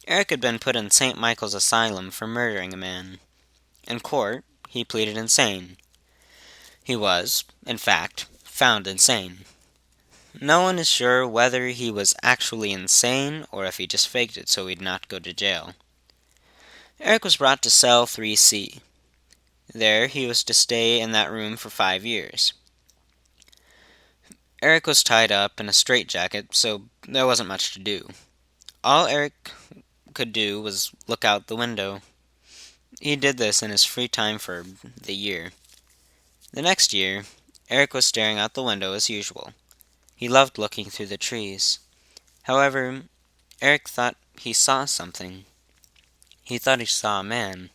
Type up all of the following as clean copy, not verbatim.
Eric had been put in St. Michael's Asylum for murdering a man. In court, he pleaded insane. He was, in fact, found insane. No one is sure whether he was actually insane or if he just faked it so he'd not go to jail. Eric was brought to cell 3C. There, he was to stay in that room for 5 years. Eric was tied up in a straitjacket, so there wasn't much to do. All Eric could do was look out the window. He did this in his free time for the year. The next year, Eric was staring out the window as usual. He loved looking through the trees. However, Eric thought he saw something. He thought he saw a man.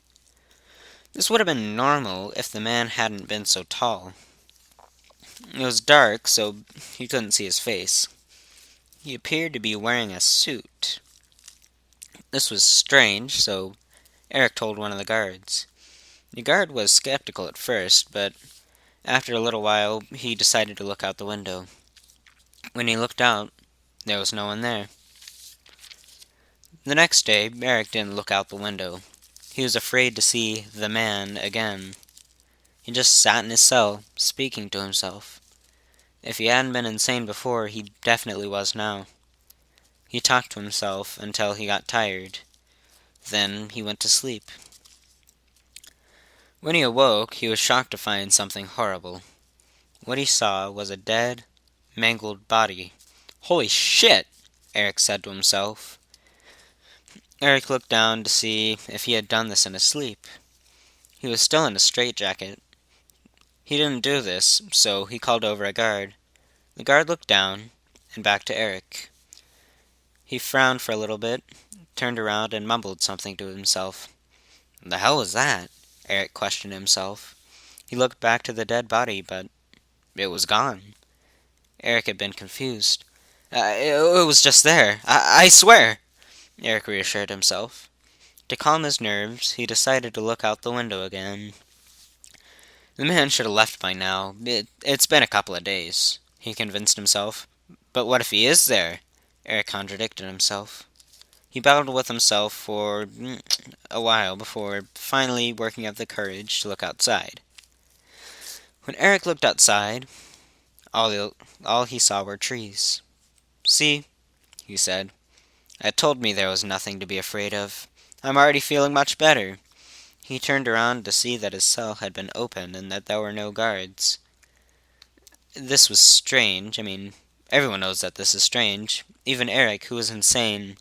This would have been normal if the man hadn't been so tall. It was dark, so he couldn't see his face. He appeared to be wearing a suit. This was strange, so Eric told one of the guards. The guard was skeptical at first, but after a little while, he decided to look out the window. When he looked out, there was no one there. The next day, Eric didn't look out the window. He was afraid to see the man again. He just sat in his cell, speaking to himself. If he hadn't been insane before, he definitely was now. He talked to himself until he got tired. Then he went to sleep. When he awoke, he was shocked to find something horrible. What he saw was a dead, mangled body. "Holy shit!" Eric said to himself. Eric looked down to see if he had done this in his sleep. He was still in a straitjacket. He didn't do this, so he called over a guard. The guard looked down and back to Eric. He frowned for a little bit, turned around, and mumbled something to himself. "The hell was that?" Eric questioned himself. He looked back to the dead body, but it was gone. Eric had been confused. It was just there. I swear," Eric reassured himself. To calm his nerves, he decided to look out the window again. The man should have left by now. It's been a couple of days, he convinced himself. But what if he is there? Eric contradicted himself. He battled with himself for a while before finally working up the courage to look outside. When Eric looked outside, all he saw were trees. "See," he said. "It told me there was nothing to be afraid of. I'm already feeling much better." He turned around to see that his cell had been opened and that there were no guards. This was strange. Everyone knows that this is strange. Even Eric, who was insane,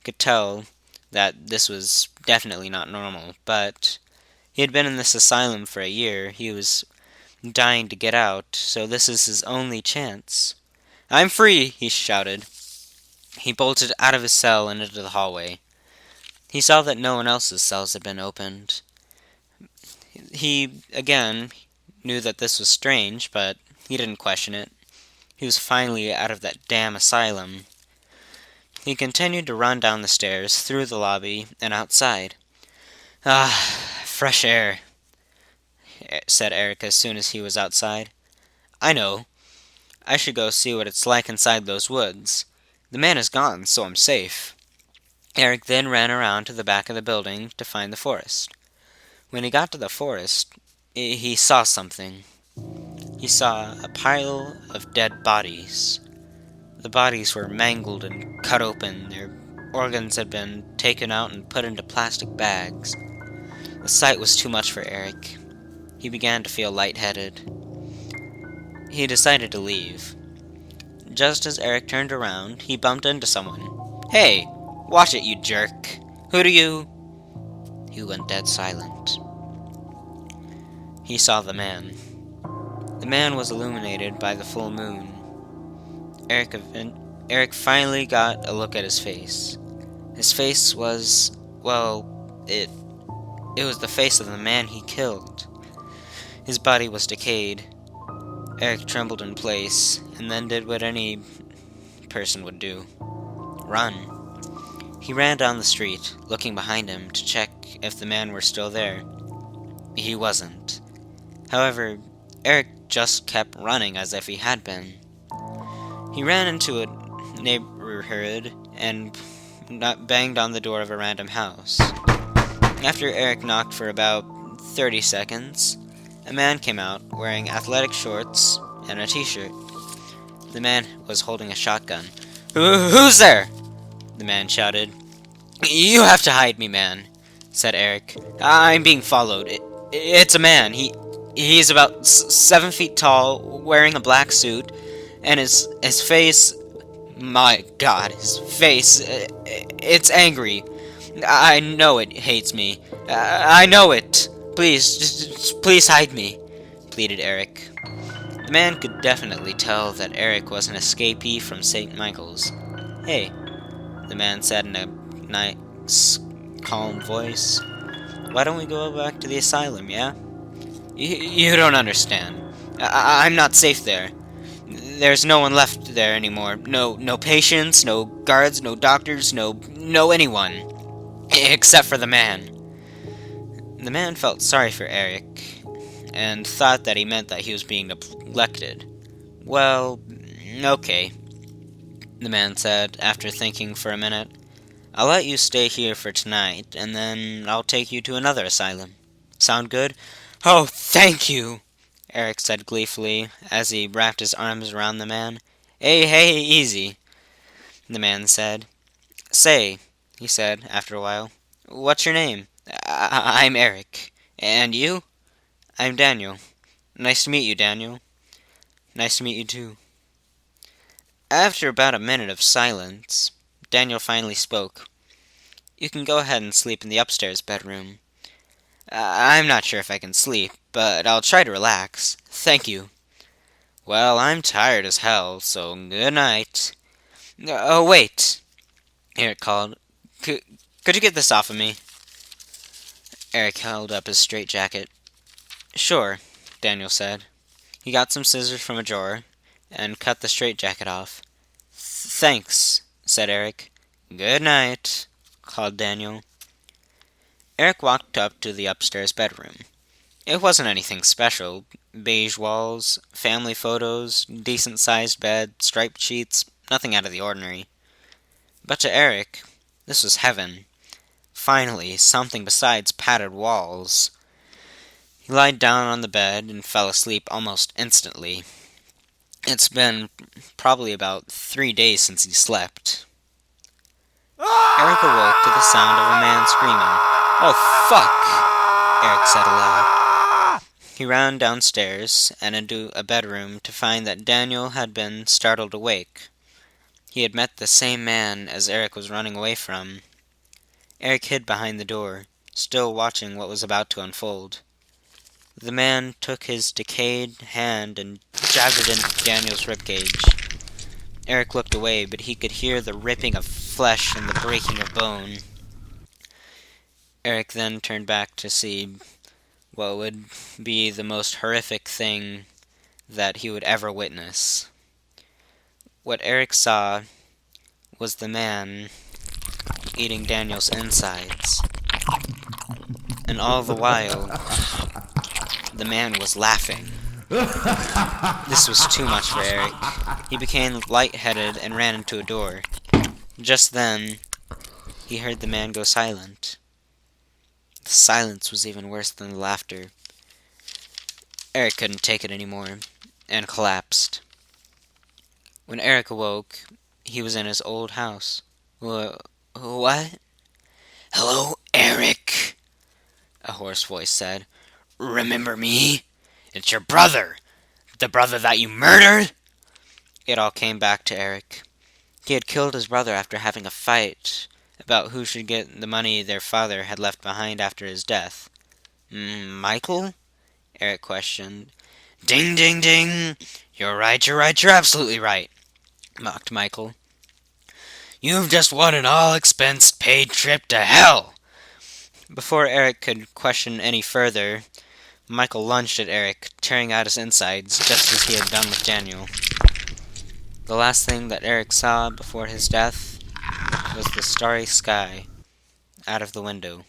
could tell that this was definitely not normal. But he had been in this asylum for a year. He was dying to get out, so this is his only chance. "I'm free!" he shouted. He bolted out of his cell and into the hallway. He saw that no one else's cells had been opened. He, again, knew that this was strange, but he didn't question it. He was finally out of that damn asylum. He continued to run down the stairs, through the lobby, and outside. Fresh air," said Eric as soon as he was outside. "I know. I should go see what it's like inside those woods. The man is gone, so I'm safe." Eric then ran around to the back of the building to find the forest. When he got to the forest, he saw something. He saw a pile of dead bodies. The bodies were mangled and cut open. Their organs had been taken out and put into plastic bags. The sight was too much for Eric. He began to feel lightheaded. He decided to leave. Just as Eric turned around, he bumped into someone. "Hey, watch it, you jerk. Who do you—" He went dead silent. He saw the man. The man was illuminated by the full moon. Eric finally got a look at his face. His face was, well, it was the face of the man he killed. His body was decayed. Eric trembled in place, and then did what any person would do. Run. He ran down the street, looking behind him to check if the man were still there. He wasn't. However, Eric just kept running as if he had been. He ran into a neighborhood and banged on the door of a random house. After Eric knocked for about 30 seconds, a man came out wearing athletic shorts and a t-shirt. The man was holding a shotgun. Who's there? The man shouted. You have to hide me, man, said Eric. I'm being followed. It's a man. He's about 7 feet tall, wearing a black suit, and his face, my God, his face, it's angry. I know it hates me. I know it. Please hide me, pleaded Eric. The man could definitely tell that Eric was an escapee from St. Michael's. Hey, the man said in a nice, calm voice. Why don't we go back to the asylum, yeah? You don't understand. I'm not safe there. There's no one left there anymore. No patients, no guards, no doctors, no anyone. Except for the man. The man felt sorry for Eric, and thought that he meant that he was being neglected. Well, okay, the man said, after thinking for a minute. I'll let you stay here for tonight, and then I'll take you to another asylum. Sound good? Oh, thank you, Eric said gleefully, as he wrapped his arms around the man. Hey, easy, the man said. Say, he said, after a while, what's your name? I'm Eric. And you? I'm Daniel. Nice to meet you, Daniel. Nice to meet you, too. After about a minute of silence, Daniel finally spoke. You can go ahead and sleep in the upstairs bedroom. I'm not sure if I can sleep, but I'll try to relax. Thank you. Well, I'm tired as hell, so good night. Oh, wait, Eric called. Could you get this off of me? Eric held up his straitjacket. Sure, Daniel said. He got some scissors from a drawer and cut the straitjacket off. Thanks, said Eric. Good night, called Daniel. Eric walked up to the upstairs bedroom. It wasn't anything special. Beige walls, family photos, decent-sized bed, striped sheets, nothing out of the ordinary. But to Eric, this was heaven. Finally, something besides padded walls. He lied down on the bed and fell asleep almost instantly. It's been probably about 3 days since he slept. Eric awoke to the sound of a man screaming. Oh, fuck! Eric said aloud. He ran downstairs and into a bedroom to find that Daniel had been startled awake. He had met the same man as Eric was running away from. Eric hid behind the door, still watching what was about to unfold. The man took his decayed hand and jabbed it into Daniel's ribcage. Eric looked away, but he could hear the ripping of flesh and the breaking of bone. Eric then turned back to see what would be the most horrific thing that he would ever witness. What Eric saw was the man eating Daniel's insides. And all the while, the man was laughing. This was too much for Eric. He became lightheaded and ran into a door. Just then, he heard the man go silent. The silence was even worse than the laughter. Eric couldn't take it anymore, and collapsed. When Eric awoke, he was in his old house. What? Hello, Eric, a hoarse voice said. Remember me? It's your brother. The brother that you murdered? It all came back to Eric. He had killed his brother after having a fight about who should get the money their father had left behind after his death. Michael? Eric questioned. Ding, ding, ding. You're right, you're absolutely right, mocked Michael. You've just won an all-expense-paid trip to hell. Before Eric could question any further, Michael lunged at Eric, tearing out his insides, just as he had done with Daniel. The last thing that Eric saw before his death was the starry sky out of the window.